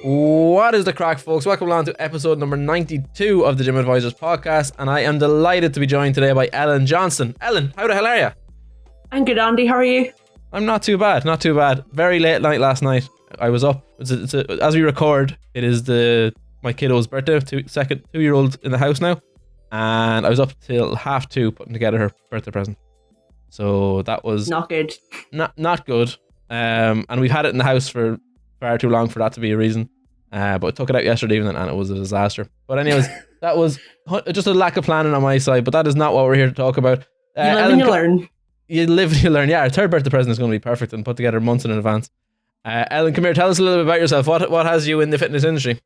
What is the crack, folks? Welcome along to episode number 92 of the Gym Advisors podcast, and I am delighted to be joined today by Ellen Johnston. Ellen, how the hell are you? I'm good, Andy. How are you? I'm not too bad, not too bad. Very late night last night. I was up. As we record, it is my kiddo's birthday, two-year-old in the house now, and I was up till 2:30 putting together her birthday present. So that was not good. Not good. And we've had it in the house for far too long for that to be a reason. But I took it out yesterday evening and it was a disaster. But anyways, that was just a lack of planning on my side, but that is not what we're here to talk about. You live and you learn. You live and you learn. Yeah, our third birthday present is going to be perfect and put together months in advance. Ellen, come here, tell us a little bit about yourself. What has you in the fitness industry?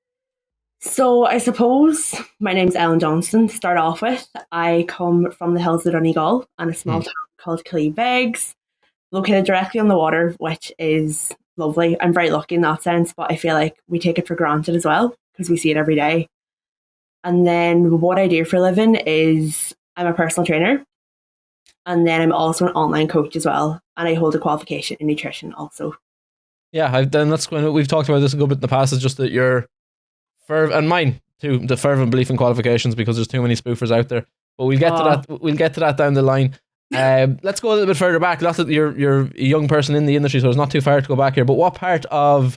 So I suppose my name's Ellen Johnston. To start off with, I come from the hills of Donegal and a small town called Killybegs, located directly on the water, which is lovely. I'm very lucky in that sense, but I feel like we take it for granted as well because we see it every day. And then what I do for a living is I'm a personal trainer, and then I'm also an online coach as well, and I hold a qualification in nutrition also. Yeah, that's when we've talked about this a good bit in the past. Is just that you're and mine too, the fervent belief in qualifications, because there's too many spoofers out there. But we'll get to that. We'll get to that down the line. Let's go a little bit further back. Not that you're a young person in the industry, so it's not too far to go back here. But what part of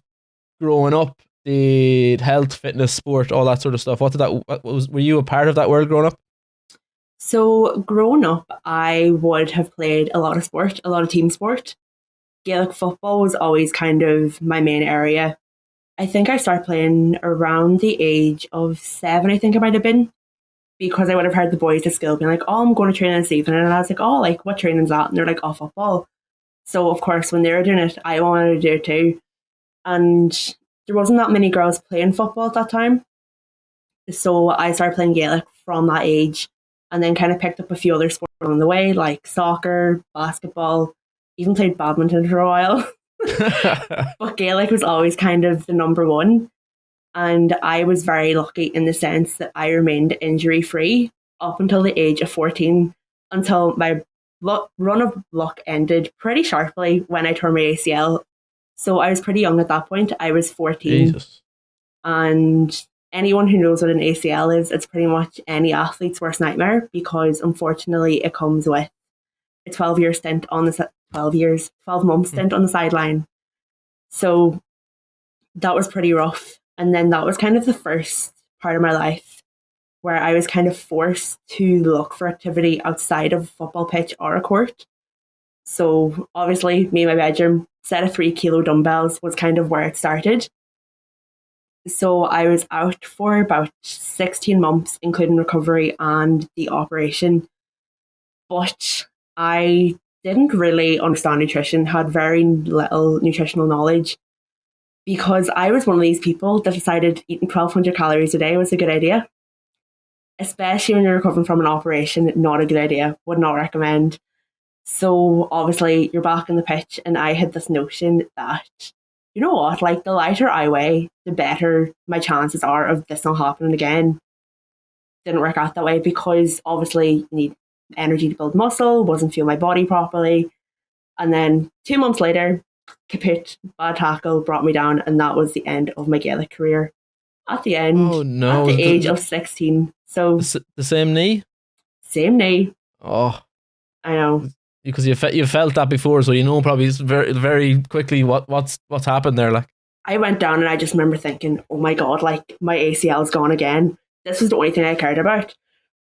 growing up did health, fitness, sport, all that sort of stuff? Were you a part of that world growing up? So growing up, I would have played a lot of sport, a lot of team sport. Gaelic football was always kind of my main area. I think I started playing around the age of 7, I think I might have been, because I would have heard the boys at school being like, oh, I'm going to train this evening. And I was like, oh, like, what training is that? And they're like, oh, football. So, of course, when they were doing it, I wanted to do it too. And there wasn't that many girls playing football at that time. So I started playing Gaelic from that age, and then kind of picked up a few other sports along the way, like soccer, basketball, even played badminton for a while. But Gaelic was always kind of the number one. And I was very lucky in the sense that I remained injury free up until the age of 14, until my run of luck ended pretty sharply when I tore my ACL. So I was pretty young at that point. I was 14. Jesus. And anyone who knows what an ACL is, it's pretty much any athlete's worst nightmare, because unfortunately it comes with a 12-year stint on the 12-month stint on the sideline. So that was pretty rough. And then that was kind of the first part of my life where I was kind of forced to look for activity outside of a football pitch or a court. So obviously, me in my bedroom, set of 3-kilo dumbbells was kind of where it started. So I was out for about 16 months, including recovery and the operation. But I didn't really understand nutrition, had very little nutritional knowledge, because I was one of these people that decided eating 1,200 calories a day was a good idea. Especially when you're recovering from an operation, not a good idea, would not recommend. So obviously you're back in the pitch, and I had this notion that, you know what, like the lighter I weigh, the better my chances are of this not happening again. Didn't work out that way, because obviously you need energy to build muscle, wasn't feeling my body properly. And then 2 months later, kaput, bad tackle, brought me down, and that was the end of my Gaelic career. At the end, at the age of 16. So the same knee? Same knee. Oh. I know. Because you felt that before, so you know probably very, very quickly what's happened there. Like, I went down and I just remember thinking, oh my God, like my ACL's gone again. This was the only thing I cared about.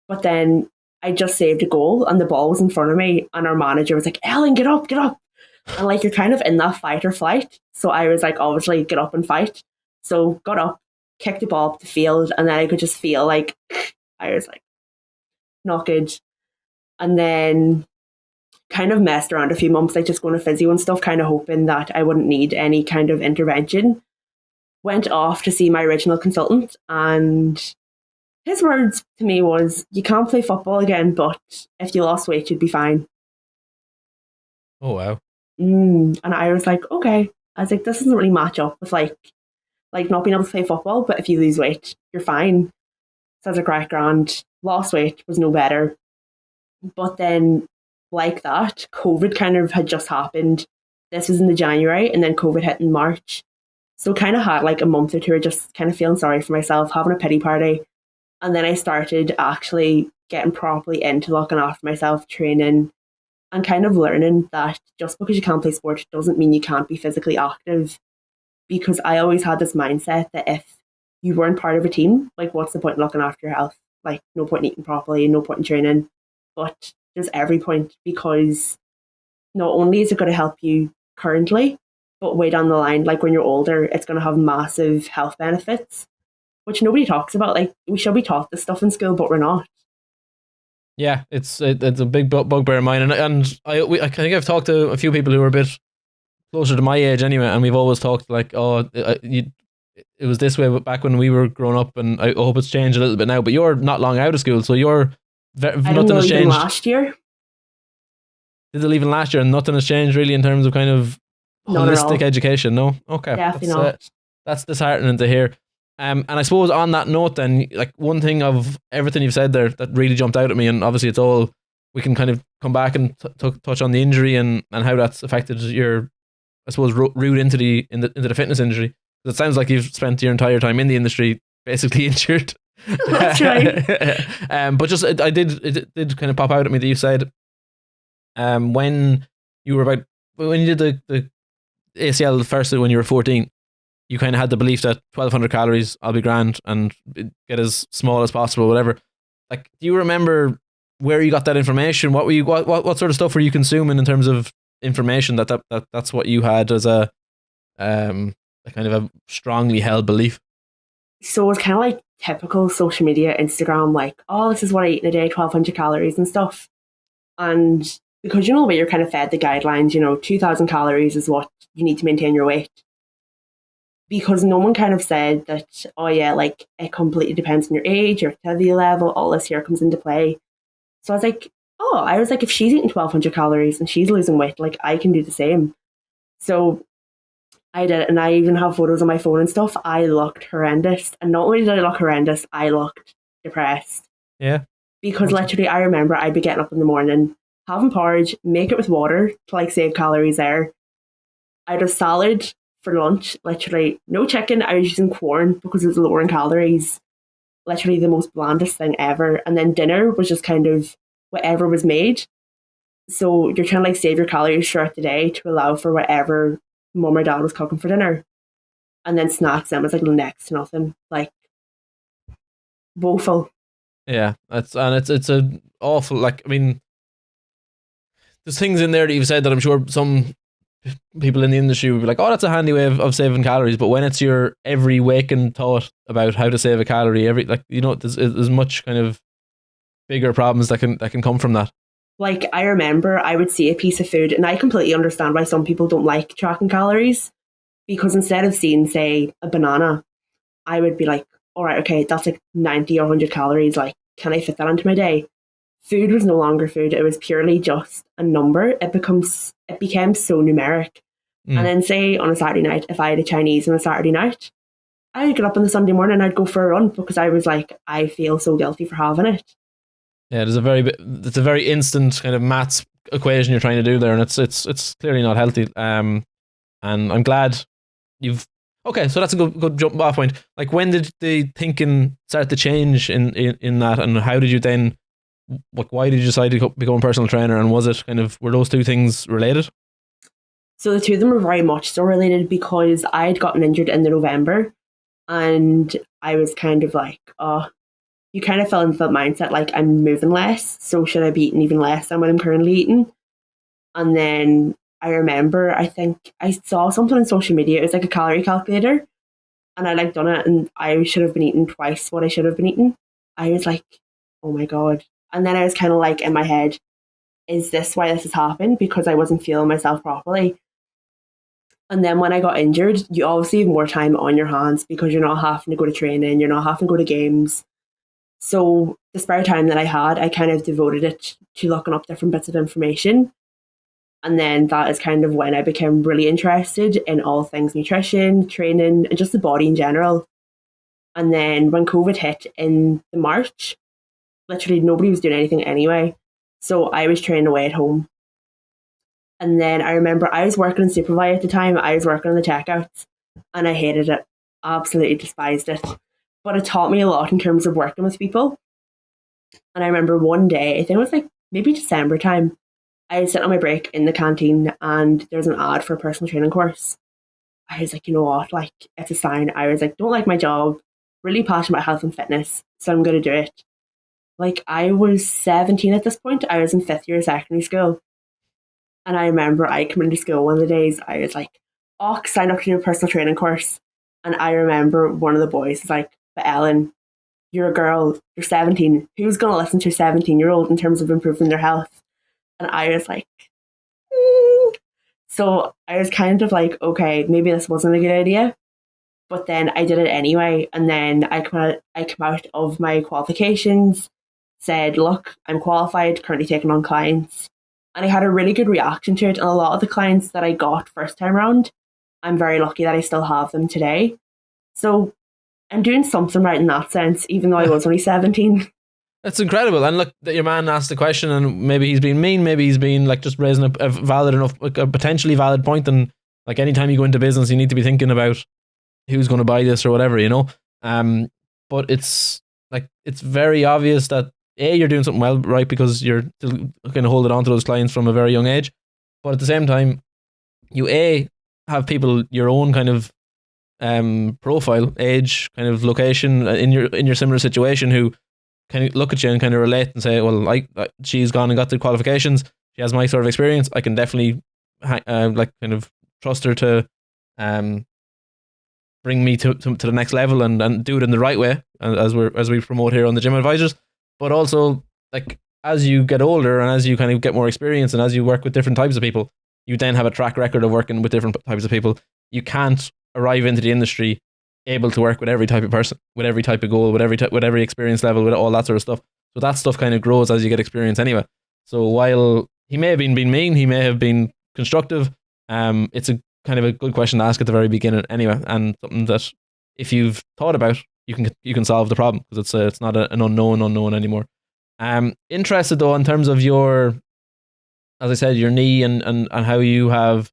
But then I just saved a goal and the ball was in front of me, and our manager was like, Ellen, get up. And like, you're kind of in that fight or flight. So I was like, obviously, get up and fight. So got up, kicked the ball up the field, and then I could just feel like, I was like, not good. And then kind of messed around a few months, like just going to physio and stuff, kind of hoping that I wouldn't need any kind of intervention. Went off to see my original consultant, and his words to me was, you can't play football again, but if you lost weight, you'd be fine. Oh, wow. And I was like, okay. I was like, this doesn't really match up with like not being able to play football, but if you lose weight, you're fine. So I was like, right, grand. Lost weight, was no better. But then, like that, COVID kind of had just happened. This was in the January, and then COVID hit in March. So kind of had like a month or two of just kind of feeling sorry for myself, having a pity party. And then I started actually getting properly into looking after myself, training, and kind of learning that just because you can't play sport doesn't mean you can't be physically active. Because I always had this mindset that if you weren't part of a team, like what's the point in looking after your health? Like no point in eating properly, no point in training. But there's every point, because not only is it going to help you currently, but way down the line, like when you're older, it's going to have massive health benefits, which nobody talks about. Like we should be taught this stuff in school, but we're not. Yeah, it's a big bugbear of mine, and I think I've talked to a few people who are a bit closer to my age anyway, and we've always talked like, oh, it was this way back when we were growing up, and I hope it's changed a little bit now. But you're not long out of school, so you're nothing has changed. Last year. Did it even last year, and nothing has changed really in terms of kind of holistic education? No, okay, definitely not. That's disheartening to hear. And I suppose on that note, then, like one thing of everything you've said there that really jumped out at me, and obviously it's all we can kind of come back and touch on the injury and how that's affected your, I suppose, route into the fitness industry. It sounds like you've spent your entire time in the industry basically injured. That's right. But just it did kind of pop out at me that you said, when you did the ACL first when you were 14, you kind of had the belief that 1,200 calories, I'll be grand and get as small as possible, whatever. Like, do you remember where you got that information? What sort of stuff were you consuming in terms of information that's what you had as a kind of a strongly held belief? So it was kind of like typical social media, Instagram, like, oh, this is what I eat in a day, 1,200 calories and stuff. And because, where you're kind of fed the guidelines, 2,000 calories is what you need to maintain your weight. Because no one kind of said that, oh yeah, like it completely depends on your age, your activity level, all this here comes into play. So I was like, if she's eating 1,200 calories and she's losing weight, like I can do the same. So I did it, and I even have photos on my phone and stuff. I looked horrendous. And not only did I look horrendous, I looked depressed. Yeah. Because literally I remember I'd be getting up in the morning, having porridge, make it with water to like save calories there. I'd have salad for lunch, literally no chicken. I was using corn because it was lower in calories. Literally the most blandest thing ever. And then dinner was just kind of whatever was made. So you're trying to like save your calories throughout the day to allow for whatever mum or dad was cooking for dinner. And then snacks, then was like next to nothing. Like woeful. Yeah, it's a awful, like, I mean, there's things in there that you've said that I'm sure some people in the industry would be like, oh, that's a handy way of saving calories. But when it's your every waking thought about how to save a calorie, there's much kind of bigger problems that can come from that. Like, I remember I would see a piece of food, and I completely understand why some people don't like tracking calories, because instead of seeing, say, a banana, I would be like, all right, okay, that's like 90 or 100 calories. Like, can I fit that into my day? Food was no longer food. It was purely just a number. It became so numeric. And then say on a Saturday night, if I had a Chinese on a Saturday night, I would get up on the Sunday morning and I'd go for a run because I was like, I feel so guilty for having it. Yeah, it's a very instant kind of maths equation you're trying to do there, and it's clearly not healthy. And I'm glad you've. Okay, so that's a good jump off point. Like, when did the thinking start to change in that, and how did you then? Like, why did you decide to become a personal trainer, and were those two things related? So the two of them were very much so related, because I had gotten injured in the November, and I was kind of like, oh. You kind of fell into that mindset, like, I'm moving less, so should I be eating even less than what I'm currently eating? And then I remember, I think I saw something on social media. It was like a calorie calculator, and I like done it, and I should have been eating twice what I should have been eating. I was like, oh my God. And then I was kind of like in my head, is this why this has happened? Because I wasn't feeling myself properly. And then when I got injured, you obviously have more time on your hands because you're not having to go to training, you're not having to go to games. So the spare time that I had, I kind of devoted it to looking up different bits of information. And then that is kind of when I became really interested in all things nutrition, training, and just the body in general. And then when COVID hit in March, literally nobody was doing anything anyway. So I was training away at home. And then I remember I was working in Supervi at the time. I was working on the checkouts. and I hated it. Absolutely despised it. But it taught me a lot in terms of working with people. And I remember one day, I think it was like maybe December time, I was sitting on my break in the canteen and there was an ad for a personal training course. I was like, you know what, like it's a sign. I was like, don't like my job, really passionate about health and fitness, so I'm going to do it. Like I was 17 at this point. I was in 5th year of secondary school. And I remember I came into school one of the days, I was like, oh, sign up to do a personal training course. And I remember one of the boys was like, but Ellen, you're a girl, you're 17. Who's going to listen to a 17-year-old in terms of improving their health? And I was like, mm. So I was kind of like, okay, maybe this wasn't a good idea. But then I did it anyway. And then I come out of my qualifications, said, look, I'm qualified, currently taking on clients. And I had a really good reaction to it. And a lot of the clients that I got first time around, I'm very lucky that I still have them today. So I'm doing something right in that sense, even though I was only 17. That's incredible. And look, that your man asked the question, and maybe he's been mean, maybe he's been like just raising a valid enough, like a potentially valid point. And like anytime you go into business, you need to be thinking about who's going to buy this or whatever, you know. But it's like it's very obvious that you're doing something well, right? Because you're still kind of holding on to those clients from a very young age. But at the same time, you have people your own kind of profile, age, kind of location in your similar situation who kind of look at you and kind of relate and say, well, she's gone and got the qualifications. She has my sort of experience. I can definitely like kind of trust her to bring me to the next level and do it in the right way, as we promote here on the Gym Advisors. But also, like, as you get older and as you kind of get more experience and as you work with different types of people, you then have a track record of working with different types of people. You can't arrive into the industry able to work with every type of person, with every type of goal, with every experience level, with all that sort of stuff. So that stuff kind of grows as you get experience anyway. So while he may have been mean, he may have been constructive. It's a kind of a good question to ask at the very beginning anyway, and something that if you've thought about, you can solve the problem, because it's not an unknown anymore. Interested though in terms of your, as I said, your knee and how you have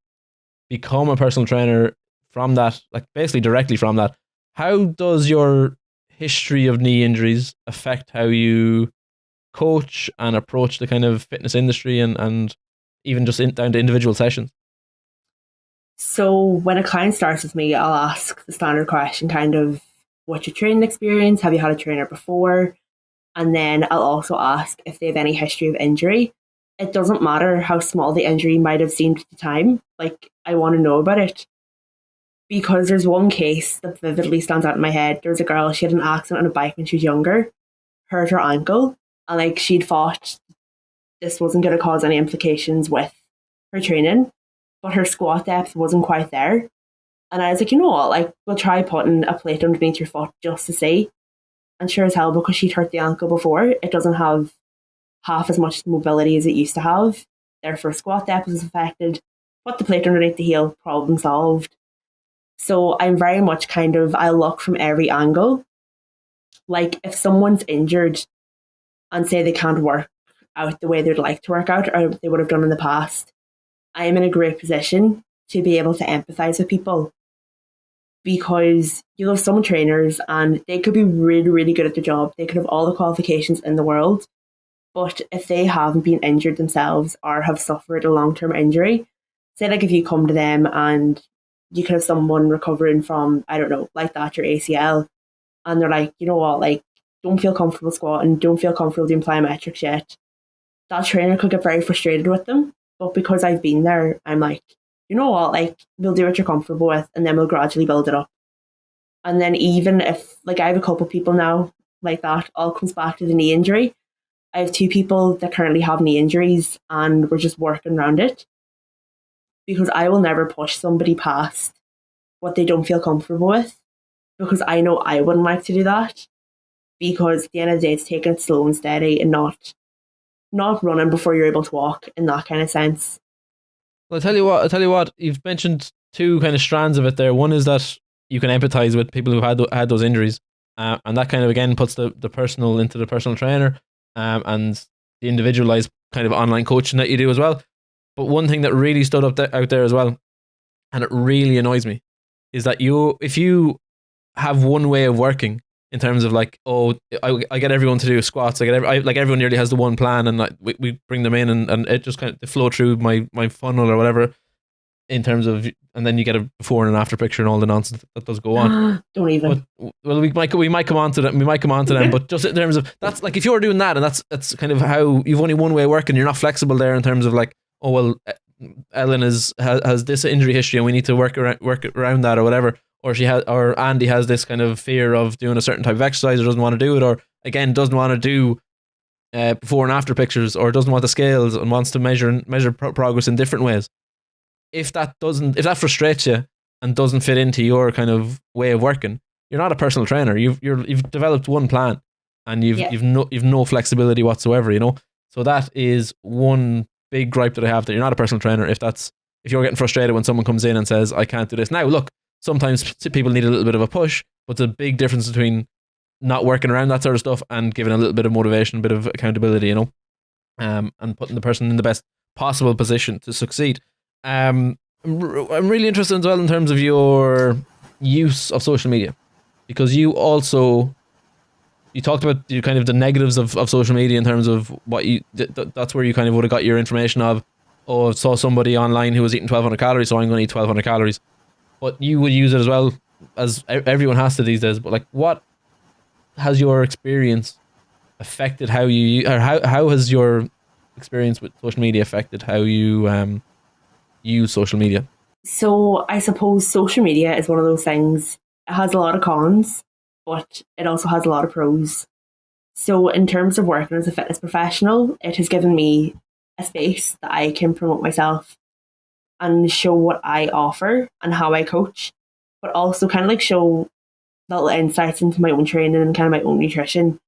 become a personal trainer from that, like basically directly from that. How does your history of knee injuries affect how you coach and approach the kind of fitness industry and even just down to individual sessions? So when a client starts with me, I'll ask the standard question, kind of, what's your training experience? Have you had a trainer before? And then I'll also ask if they have any history of injury. It doesn't matter how small the injury might have seemed at the time. Like, I want to know about it. Because there's one case that vividly stands out in my head. There was a girl, she had an accident on a bike when she was younger, hurt her ankle, and like she'd thought this wasn't going to cause any implications with her training, but her squat depth wasn't quite there. And I was like, you know what, like, we'll try putting a plate underneath your foot just to see. And sure as hell, because she'd hurt the ankle before, it doesn't have half as much mobility as it used to have. Therefore, squat depth was affected. Put the plate underneath the heel, problem solved. So I'm very much kind of, I look from every angle. Like if someone's injured and say they can't work out the way they'd like to work out or they would have done in the past, I am in a great position to be able to empathize with people, because you have some trainers and they could be really, really good at their job. They could have all the qualifications in the world. But if they haven't been injured themselves or have suffered a long-term injury, say like if you come to them and you could have someone recovering from, I don't know, like that, your ACL, and they're like, you know what, like, don't feel comfortable squatting, don't feel comfortable doing plyometrics yet. That trainer could get very frustrated with them. But because I've been there, I'm like, you know what, like, we'll do what you're comfortable with and then we'll gradually build it up. And then even if, like, I have a couple people now like that, all comes back to the knee injury. I have 2 people that currently have knee injuries and we're just working around it, because I will never push somebody past what they don't feel comfortable with, because I know I wouldn't like to do that, because at the end of the day, it's taking it slow and steady and not running before you're able to walk in that kind of sense. Well, I'll tell you what, you've mentioned 2 kind of strands of it there. One is that you can empathize with people who had those injuries, and that kind of again puts the personal into the personal trainer, and the individualized kind of online coaching that you do as well. But one thing that really stood out there as well, and it really annoys me, is that if you have one way of working in terms of like, I get everyone to do squats, like everyone nearly has the one plan, and like we bring them in, and it just kind of, they flow through my funnel or whatever, in terms of, and then you get a before and after picture and all the nonsense that does go on. Don't even. But, well, we might come on to them. We might come on to them, but just in terms of, that's like, if you're doing that, and that's kind of how you've only one way of working, you're not flexible there in terms of like, oh well, Ellen has this injury history and we need to work around that or whatever, or Andy has this kind of fear of doing a certain type of exercise, or doesn't want to do it, or again doesn't want to do before and after pictures, or doesn't want the scales and wants to measure progress in different ways. If that frustrates you and doesn't fit into your kind of way of working, you're not a personal trainer. You've developed one plan, and you've no flexibility whatsoever, you know. So that is one big gripe that I have, that you're not a personal trainer if you're getting frustrated when someone comes in and says, I can't do this. Now look, sometimes people need a little bit of a push, but there's a big difference between not working around that sort of stuff and giving a little bit of motivation, a bit of accountability, you know, and putting the person in the best possible position to succeed. I'm really interested as well in terms of your use of social media, because you talked about kind of the negatives of social media in terms of what that's where you kind of would have got your information of, I saw somebody online who was eating 1,200 calories, so I'm going to eat 1,200 calories. But you would use it as well, as everyone has to these days. But like, what has your experience affected how you, or how has your experience with social media affected how you use social media? So I suppose social media is one of those things. It has a lot of cons, but it also has a lot of pros. So in terms of working as a fitness professional, it has given me a space that I can promote myself and show what I offer and how I coach, but also kind of like show little insights into my own training and kind of my own nutrition,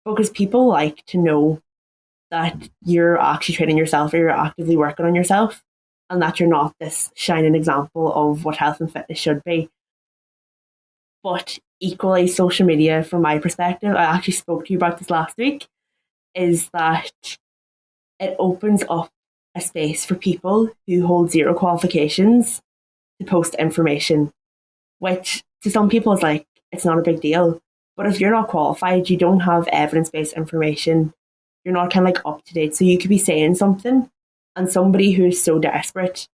because people like to know that you're actually training yourself, or you're actively working on yourself, and that you're not this shining example of what health and fitness should be. But equally, social media, from my perspective, I actually spoke to you about this last week, is that it opens up a space for people who hold zero qualifications to post information, which to some people is like, it's not a big deal. But if you're not qualified, you don't have evidence-based information, you're not kind of like up to date. So you could be saying something, and somebody who's so desperate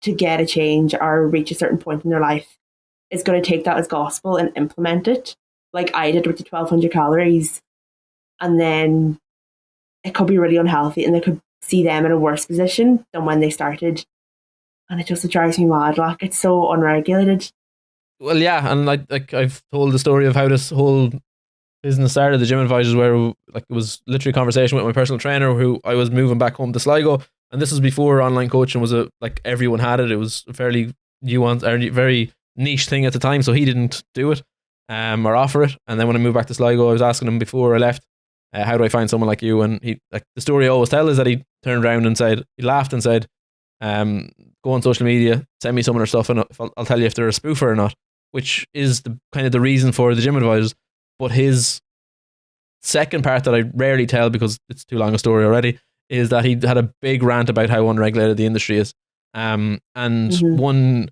to get a change or reach a certain point in their life is going to take that as gospel and implement it, like I did with the 1,200 calories. And then it could be really unhealthy, and they could see them in a worse position than when they started. And it drives me mad. Like, it's so unregulated. Well, yeah, and like I've told the story of how this whole business started, the Gym Advisors, where like it was literally a conversation with my personal trainer who I was moving back home to Sligo, and this was before online coaching was like everyone had it. It was a fairly nuanced or very niche thing at the time, so he didn't do it or offer it. And then when I moved back to Sligo, I was asking him before I left, how do I find someone like you? And he, like, the story I always tell is that he turned around and said, he laughed and said, go on social media, send me some of their stuff, and I'll tell you if they're a spoofer or not, which is the kind of the reason for the Gym Advisors. But his second part that I rarely tell because it's too long a story already is that he had a big rant about how unregulated the industry is. And one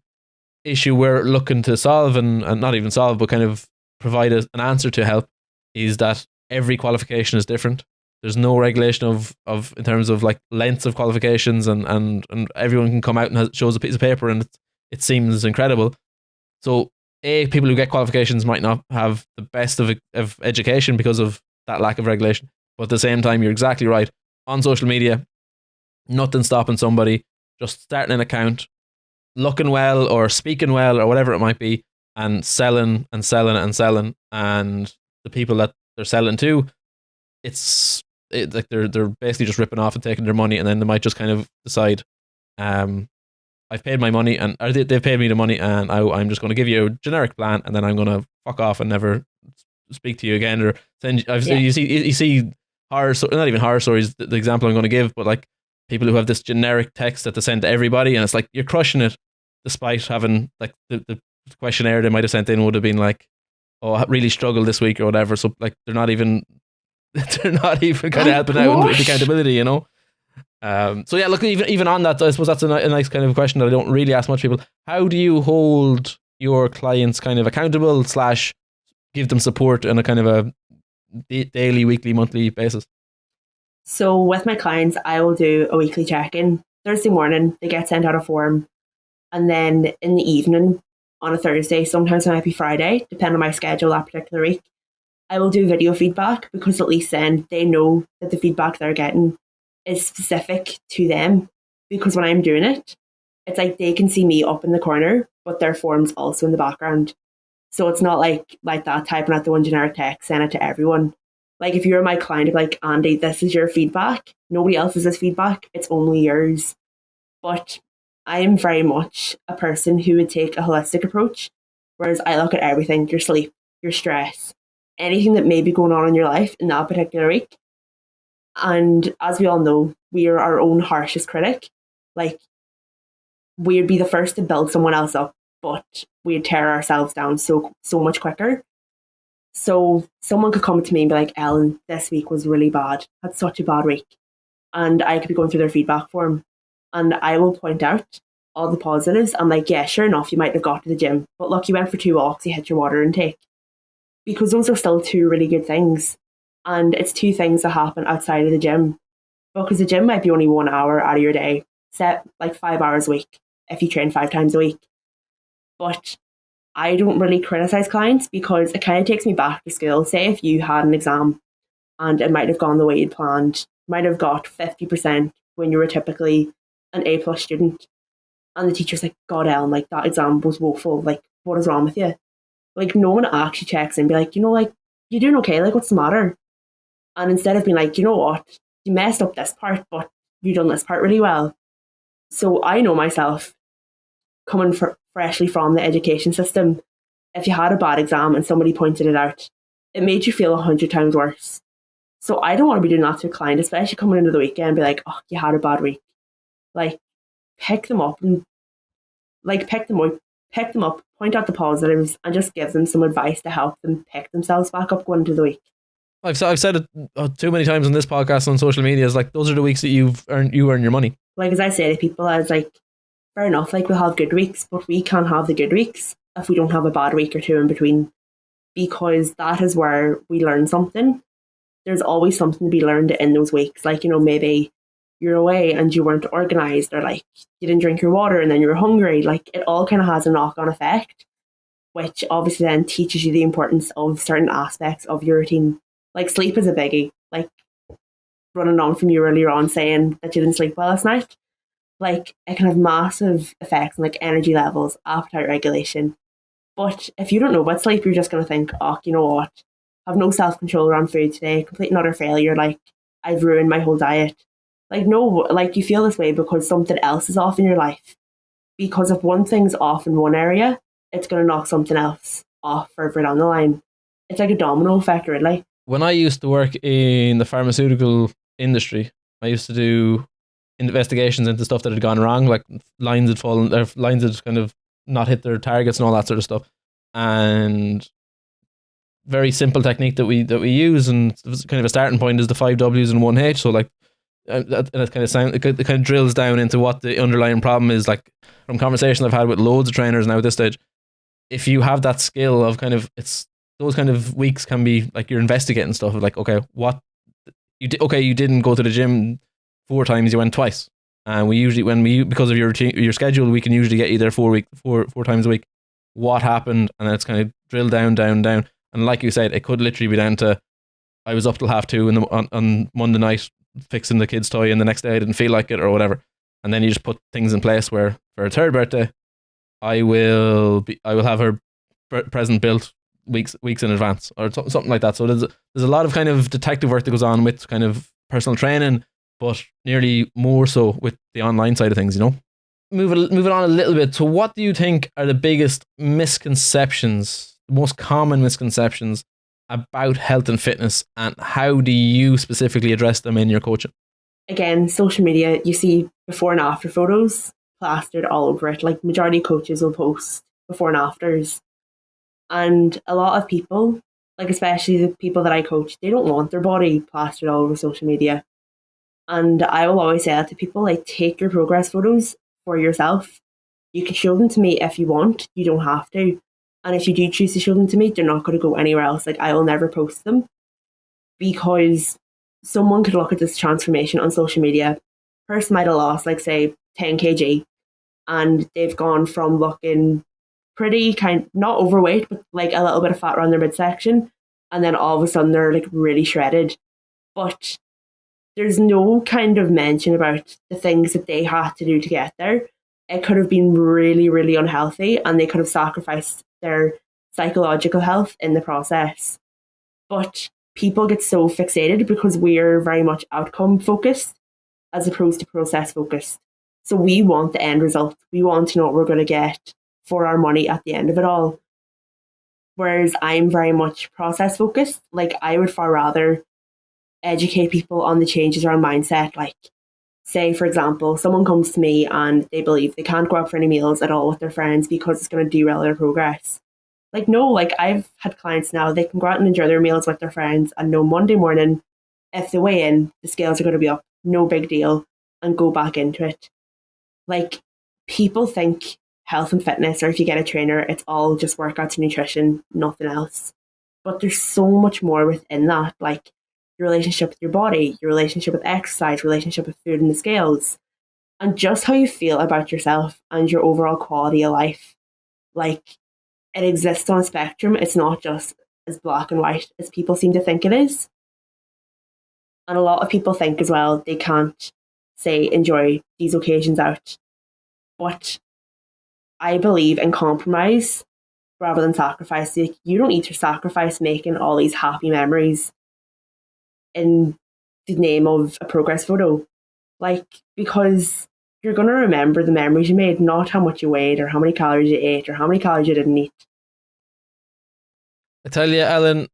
issue we're looking to solve, and not even solve, but kind of provide an answer to help, is that every qualification is different. There's no regulation of in terms of like lengths of qualifications, and everyone can come out and shows a piece of paper and it seems incredible. So people who get qualifications might not have the best of education because of that lack of regulation. But at the same time, you're exactly right. On social media, nothing stopping somebody just starting an account, looking well or speaking well or whatever it might be, and selling and selling and selling. And the people that they're selling to, like they're basically just ripping off and taking their money, and then they might just kind of decide, I've paid my money, and or they've paid me the money, and I'm just going to give you a generic plan, and then I'm going to fuck off and never speak to you again. Or send you see horror, not even horror stories. The example I'm going to give, but like people who have this generic text that they send to everybody, and it's like you're crushing it, despite having like the questionnaire they might have sent in would have been like, oh, I really struggled this week or whatever. So like they're not even kind of helping out with accountability, you know. So yeah, look, even on that, I suppose that's a nice kind of question that I don't really ask much people. How do you hold your clients kind of accountable / give them support on a kind of a daily, weekly, monthly basis? So with my clients, I will do a weekly check-in. Thursday morning, they get sent out a form. And then in the evening, on a Thursday, sometimes it might be Friday, depending on my schedule that particular week, I will do video feedback, because at least then they know that the feedback they're getting is specific to them. Because when I'm doing it, it's like they can see me up in the corner, but their form's also in the background. So it's not like that typing out the one generic text, send it to everyone. Like if you're my client, I'd be like, Andy, this is your feedback. Nobody else has this feedback. It's only yours. But I am very much a person who would take a holistic approach, whereas I look at everything, your sleep, your stress, anything that may be going on in your life in that particular week. And as we all know, we are our own harshest critic. Like, we'd be the first to build someone else up, but we'd tear ourselves down so much quicker. So someone could come to me and be like, Ellen, this week was really bad. Had such a bad week. And I could be going through their feedback form. And I will point out all the positives. I'm like, yeah, sure enough, you might have got to the gym. But look, you went for 2 walks, you hit your water intake. Because those are still 2 really good things. And it's 2 things that happen outside of the gym. Because the gym might be only 1 hour out of your day. Set like 5 hours a week if you train 5 times a week. But I don't really criticize clients, because it kind of takes me back to school. Say if you had an exam and it might have gone the way you'd planned, might have got 50% when you were typically an A+ student, and the teacher's like, God, Ellen, like that exam was woeful. Like, what is wrong with you? Like, no one actually checks in and be like, like, you're doing okay. Like, what's the matter? And instead of being like, you know what, you messed up this part, but you've done this part really well. So I know myself, coming freshly from the education system, if you had a bad exam and somebody pointed it out, it made you feel 100 times worse. So I don't want to be doing that to a client, especially coming into the weekend and be like, oh, you had a bad week. Like, pick them up, point out the positives, and just give them some advice to help them pick themselves back up going into the week. I've said it too many times on this podcast, on social media, is like, those are the weeks that you earn your money. Like, as I say to people, I was like, fair enough, like, we'll have good weeks, but we can't have the good weeks if we don't have a bad week or 2 in between, because that is where we learn something. There's always something to be learned in those weeks. Like, maybe you're away and you weren't organized, or like you didn't drink your water and then you were hungry. Like, it all kind of has a knock-on effect, which obviously then teaches you the importance of certain aspects of your routine. Like, sleep is a biggie. Like, running on from you earlier on saying that you didn't sleep well last night, like, it can have massive effects on like energy levels, appetite regulation. But if you don't know about sleep, you're just going to think, oh, you know what, I have no self-control around food today, complete and utter failure, like, I've ruined my whole diet. Like, no, like, you feel this way because something else is off in your life. Because if one thing's off in one area, it's going to knock something else off further down the line. It's like a domino effect, really. When I used to work in the pharmaceutical industry, I used to do investigations into stuff that had gone wrong, like lines had fallen, or lines had kind of not hit their targets and all that sort of stuff. And very simple technique that we use, and it's kind of a starting point, is the 5 W's and 1 H. So like, it kind of drills down into what the underlying problem is. Like, from conversations I've had with loads of trainers now at this stage, if you have that skill of kind of, it's those kind of weeks can be like you're investigating stuff of like, okay, what you didn't go to the gym 4 times, you went twice. And we usually, because of your routine, your schedule, we can usually get you there 4 times a week. What happened? And then it's kind of drill down. And like you said, it could literally be down to, I was up till 2:30 on Monday night fixing the kid's toy, and the next day I didn't feel like it or whatever. And then you just put things in place where for her 3rd birthday, I will have her present built weeks in advance, or something like that. So there's a lot of kind of detective work that goes on with kind of personal training, but nearly more so with the online side of things, Moving on a little bit, so what do you think are the biggest misconceptions, the most common misconceptions about health and fitness, and how do you specifically address them in your coaching? Again, social media, you see before and after photos plastered all over it. Like, majority of coaches will post before and afters. And a lot of people, like especially the people that I coach, they don't want their body plastered all over social media. And I will always say that to people, like, take your progress photos for yourself. You can show them to me if you want. You don't have to. And if you do choose to show them to me, they're not going to go anywhere else. Like, I will never post them, because someone could look at this transformation on social media. Person might have lost, like, say, 10 kg, and they've gone from looking pretty not overweight, but like a little bit of fat around their midsection, and then all of a sudden they're like really shredded. But there's no kind of mention about the things that they had to do to get there. It could have been really, really unhealthy, and they could have sacrificed their psychological health in the process. But people get so fixated because we're very much outcome focused as opposed to process focused. So we want the end result. We want to know what we're going to get for our money at the end of it all. Whereas I'm very much process focused. Like, I would far rather educate people on the changes around mindset. Like, say, for example, someone comes to me and they believe they can't go out for any meals at all with their friends because it's going to derail their progress. Like, no, like, I've had clients now, they can go out and enjoy their meals with their friends and know Monday morning, if they weigh in, the scales are going to be up, no big deal, and go back into it. Like, people think health and fitness, or if you get a trainer, it's all just workouts and nutrition, nothing else. But there's so much more within that, like your relationship with your body, your relationship with exercise, relationship with food and the scales, and just how you feel about yourself and your overall quality of life. Like, it exists on a spectrum. It's not just as black and white as people seem to think it is. And a lot of people think as well they can't, say, enjoy these occasions out. But I believe in compromise rather than sacrifice. Like, you don't need to sacrifice making all these happy memories in the name of a progress photo. Like, because you're going to remember the memories you made, not how much you weighed or how many calories you ate or how many calories you didn't eat. I tell you, Ellen,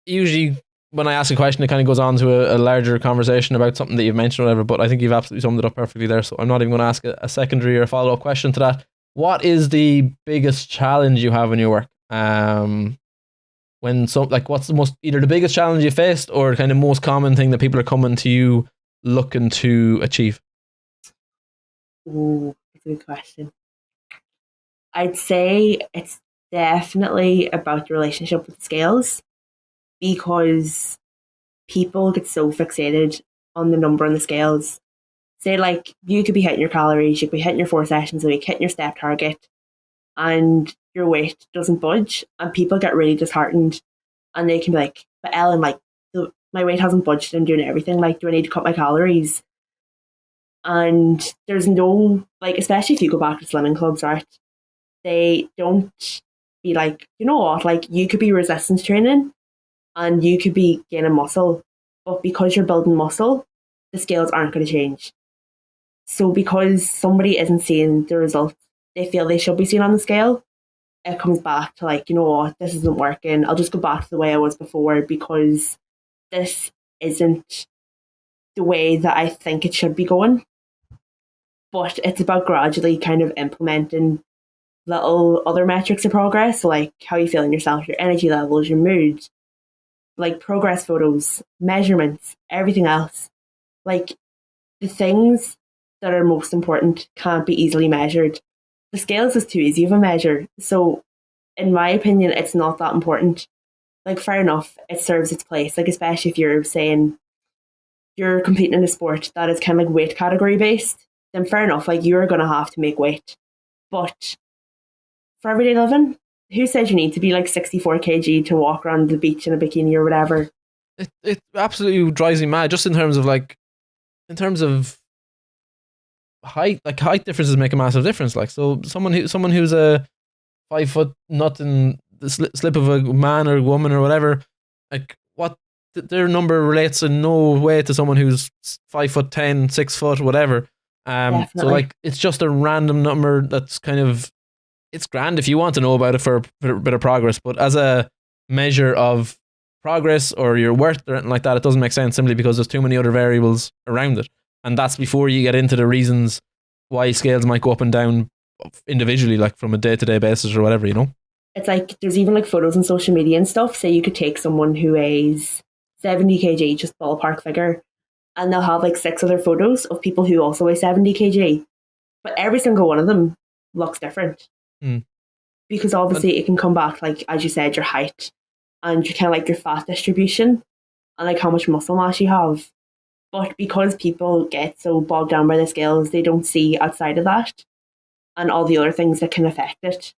usually when I ask a question, it kind of goes on to a larger conversation about something that you've mentioned or whatever, but I think you've absolutely summed it up perfectly there, so I'm not even going to ask a secondary or follow-up question to that. What is the biggest challenge you have in your work? What's the most, either the biggest challenge you faced or kind of most common thing that people are coming to you looking to achieve? Ooh, that's a good question. I'd say it's definitely about the relationship with scales, because people get so fixated on the number on the scales. Say, like, you could be hitting your calories, you could be hitting your 4 sessions a week, hitting your step target, and your weight doesn't budge, and people get really disheartened, and they can be like, but Ellen, like, my weight hasn't budged, I'm doing everything, like, do I need to cut my calories? And there's no, like, especially if you go back to slimming clubs, right, they don't be like, you know what, like, you could be resistance training and you could be gaining muscle, but because you're building muscle, the scales aren't going to change. So because somebody isn't seeing the results they feel they should be seen on the scale, it comes back to, like, you know what, this isn't working. I'll just go back to the way I was before because this isn't the way that I think it should be going. But it's about gradually kind of implementing little other metrics of progress, like how you feel in yourself, your energy levels, your mood, like progress photos, measurements, everything else. Like, the things that are most important can't be easily measured. The scales is too easy of a measure. So in my opinion, it's not that important. Like, fair enough, it serves its place. Like, especially if you're saying you're competing in a sport that is kind of like weight category based, then fair enough, like, you're going to have to make weight. But for everyday living, who says you need to be like 64 kg to walk around the beach in a bikini or whatever? It absolutely drives me mad, just in terms of height. Like, height differences make a massive difference. Like, so someone who's a 5 foot nothing, the slip of a man or woman or whatever, like, what their number relates in no way to someone who's 5'10", 6 foot, whatever. So, like, it's just a random number that's kind of, it's grand if you want to know about it for a bit of progress, but as a measure of progress or your worth or anything like that, it doesn't make sense, simply because there's too many other variables around it. And that's before you get into the reasons why scales might go up and down individually, like from a day-to-day basis or whatever, you know? It's like, there's even like photos on social media and stuff. Say you could take someone who weighs 70 kg, just ballpark figure, and they'll have like 6 other photos of people who also weigh 70 kg. But every single one of them looks different. Mm. Because obviously it can come back, like, as you said, your height and your kind of like your fat distribution and like how much muscle mass you have. But because people get so bogged down by the scales, they don't see outside of that and all the other things that can affect it.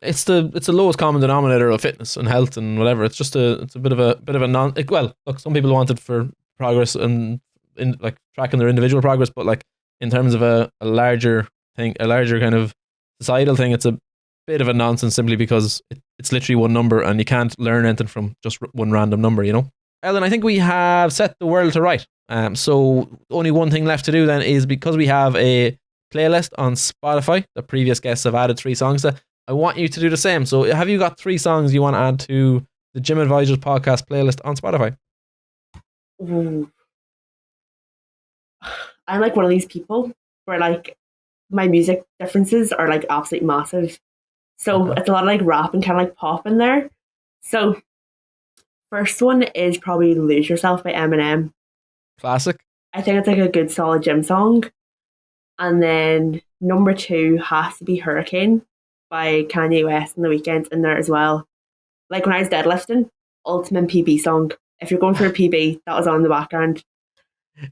It's the lowest common denominator of fitness and health and whatever. It's just it's a bit of a non. Well, look, some people want it for progress and in like tracking their individual progress, but like in terms of a larger thing, a larger kind of societal thing, it's a bit of a nonsense simply because it's literally one number and you can't learn anything from just one random number, you know. Ellen, I think we have set the world to right. So only one thing left to do then is, because we have a playlist on Spotify, the previous guests have added 3 songs to. I want you to do the same. So have you got 3 songs you want to add to the Gym Advisors podcast playlist on Spotify? Ooh. I'm like one of these people where like my music differences are like absolutely massive. So it's a lot of like rap and kind of like pop in there. So first one is probably Lose Yourself by Eminem. Classic. I think it's like a good solid gym song. And then number 2 has to be Hurricane by Kanye West and The Weeknd in there as well. Like when I was deadlifting, ultimate PB song. If you're going for a PB, that was on in the background.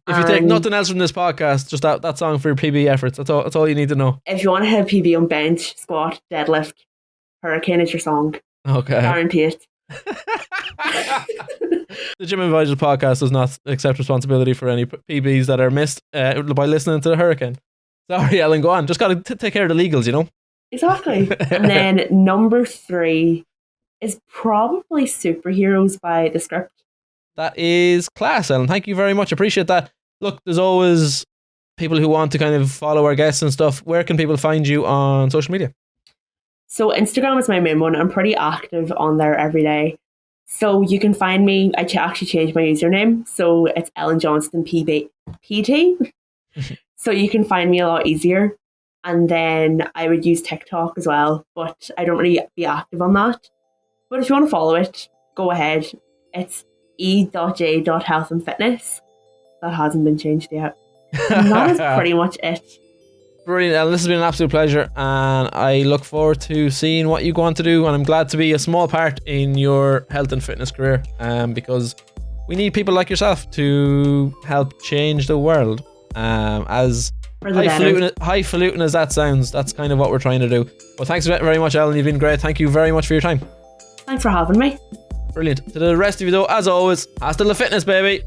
If you take nothing else from this podcast, just that song for your PB efforts. That's all you need to know. If you want to hit a PB on bench, squat, deadlift, Hurricane is your song. Okay. Guarantee it. The Gym Advisors podcast does not accept responsibility for any PBs that are missed by listening to the Hurricane. Sorry, Ellen, go on. Just got to take care of the legals, you know? Exactly. And then number 3 is probably Superheroes by The Script. That is class, Ellen. Thank you very much. Appreciate that. Look, there's always people who want to kind of follow our guests and stuff. Where can people find you on social media? So Instagram is my main one. I'm pretty active on there every day. So you can find me. I actually changed my username. So it's Ellen Johnston PT. So you can find me a lot easier. And then I would use TikTok as well, but I don't really be active on that. But if you want to follow it, go ahead. It's e.j.health and fitness. That hasn't been changed yet. And that is pretty much it. Brilliant, Ellen. This has been an absolute pleasure, and I look forward to seeing what you go on to do, and I'm glad to be a small part in your health and fitness career, because we need people like yourself to help change the world. As highfalutin as that sounds, that's kind of what we're trying to do. Well, thanks very much, Ellen. You've been great. Thank you very much for your time. Thanks for having me. Brilliant. To the rest of you though, as always, hasta la fitness, baby.